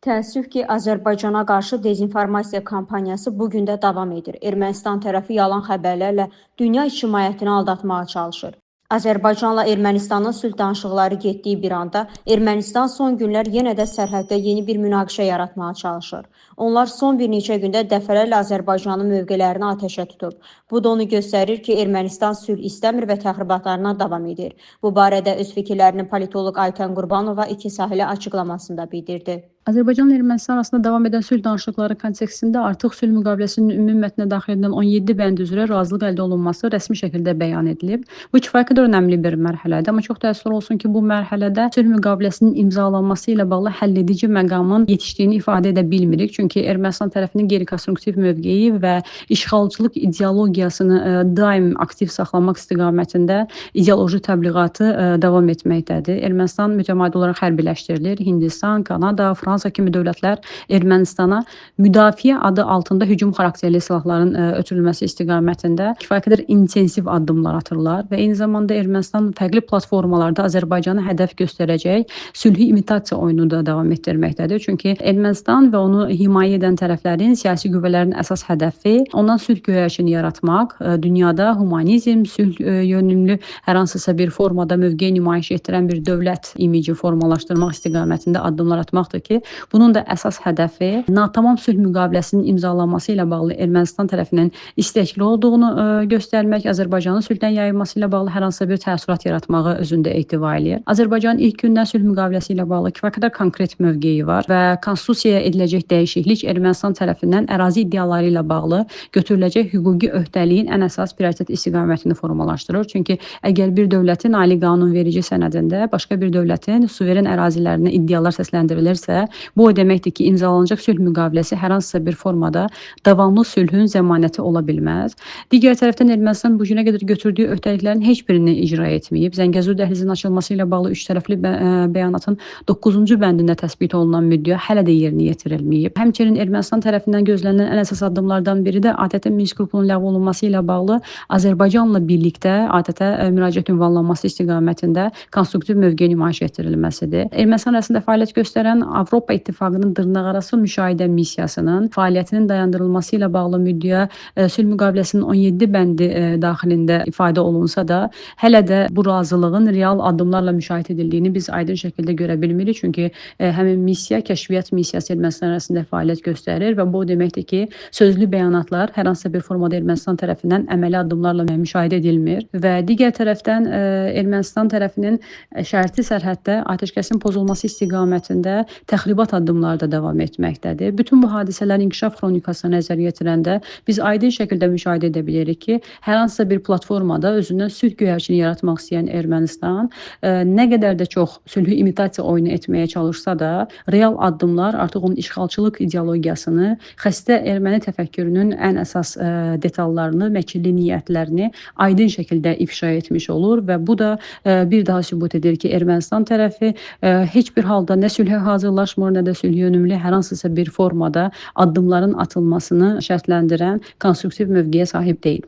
Təəssüf ki, Azərbaycana qarşı dezinformasiya kampaniyası bu gün də davam edir. Ermənistan tərəfi yalan xəbərlərlə dünya ictimaiyyətini aldatmağa çalışır. Azərbaycanla Ermənistanın sülh danışıqları getdiyi bir anda Ermənistan son günlər yenə də sərhəddə yeni bir münaqişə yaratmağa çalışır. Onlar son bir neçə gündə dəfələrlə Azərbaycanın mövqelərini atəşə tutub. Bu da onu göstərir ki, Ermənistan sülh istəmir və təxribatlarına davam edir. Bu barədə öz fikirlərini politoloq Aytən Qurbanova iki sahilə açıqlamasında bildirdi. Azərbaycanla Ermənistan arasında davam edən sülh danışıqları kontekstində artıq sülh müqaviləsinin ümumi mətninə daxil edilən 17 bənd üzrə razılıq əldə olunması rəsmi şəkildə bəyan edilib. Bu kifayət qədər önəmli bir mərhələdir, amma çox təəssüf olsun ki, bu mərhələdə sülh müqaviləsinin imzalanması ilə bağlı həlledici məqamın yetişdiyini ifadə edə bilmirik. Çünki Ermənistan tərəfinin qeyri-konstruktiv mövqeyi və işğalçılıq ideologiyasını daim aktiv saxlamaq istiqamətində ideoloji təbliğatı davam etməkdədir. Ermənistan mütəmadi olaraq hərbiləşdirilir. Hindistan, Kanada, Fransa kimi dövlətlər Ermənistana müdafiə adı altında hücum xarakterli silahların ötürülməsi istiqamətində kifayət qədər intensiv addımlar atırlar və eyni zamanda Ermənistan fərqli platformalarda Azərbaycanı hədəf göstərəcək sülhi imitasiya oyunu da davam etdirməkdədir. Çünki Ermənistan və onu himayə edən tərəflərin, siyasi qüvvələrin əsas hədəfi ondan sülh göyərçini yaratmaq, dünyada humanizm, sülh yönümlü hər hansısa bir formada mövqe nümayiş etdirən bir dövlət imici formalaşdırmaq istiqamətində addımlar atmaqdır ki, bunun da əsas hədəfi natamam sülh müqaviləsinin imzalanması ilə bağlı Ermənistan tərəfindən istəkli olduğunu göstərmək, Azərbaycanın sülhdən yayılması ilə bağlı hər hansısa bir təəssürat yaratmağı özündə ehtiva eləyir. Azərbaycanın ilk gündən sülh müqaviləsi ilə bağlı kifayət qədər konkret mövqeyi var və konstitusiyaya ediləcək dəyişiklik Ermənistan tərəfindən ərazi iddiaları ilə bağlı götürüləcək hüquqi öhdəliyin ən əsas prioritet istiqamətini formalaşdırır. Çünki əgər bir dövlətin ali qanunverici sənədində başqa bir dövlətin suveren ərazilərinə iddialar səsləndirilirsə, bu o deməkdir ki, imzalanacaq sülh müqaviləsi hər hansısa bir formada davamlı sülhün zəmanəti ola bilməz. Digər tərəfdən Ermənistan bu günə qədər götürdüyü öhdəliklərin heç birini icra etməyib. Zəngəzur dəhlizinin açılması ilə bağlı üç tərəfli bəyanatın 9-cu bəndində təsbit olunan müddəa hələ də yerinə yetirilməyib. Həmçinin Ermənistan tərəfindən gözlənilən ən əsas addımlardan biri də ATƏT Minsk qrupunun ləğv olunması ilə bağlı Azərbaycanla birlikdə ATƏT-ə müraciət ünvanlanması istiqamətində konstruktiv mövqe nümayiş etdirilməsidir. Ermənistan arasında fəaliyyət göstərən Avropa İttifaqının dırnaqarası müşahidə missiyasının fəaliyyətinin dayandırılması ilə bağlı müddəa sülh müqaviləsinin 17 bəndi daxilində ifadə olunsa da, hələ də bu razılığın real addımlarla müşahidə edildiyini biz aydın şəkildə görə bilmirik. Çünki həmin missiya kəşfiyyat missiyası Ermənistan arasında fəaliyyət göstərir və bu o deməkdir ki, sözlü bəyanatlar hər hansısa bir formada Ermənistan tərəfindən əməli addımlarla müşahidə edilmir və digər tərəfdən Ermənistan tərəfinin şərti sərhəddə atəşkəsin pozulması istiqamətində təxribat addımları da davam etməkdədir. Bütün bu hadisələrin inkişaf xronikasına nəzər yetirəndə biz aydın şəkildə müşahidə edə bilirik ki, hər hansısa bir platformada özündən sülh göyərçini yaratmaq istəyən Ermənistan nə qədər də çox sülhü imitasiya oyunu etməyə çalışsa da, real addımlar artıq onun işğalçılıq ideologiyasını, xəstə erməni təfəkkürünün ən əsas detallarını, məkirli niyyətlərini aydın şəkildə ifşa etmiş olur və bu da bir daha sübut edir ki, Ermənistan tərəfi heç bir halda nə sülhə hazırlaşmır, nə də sülh yönümlü hər hansısa bir formada addımların atılmasını şərtləndirən konstruktiv mövqeyə sahib deyil.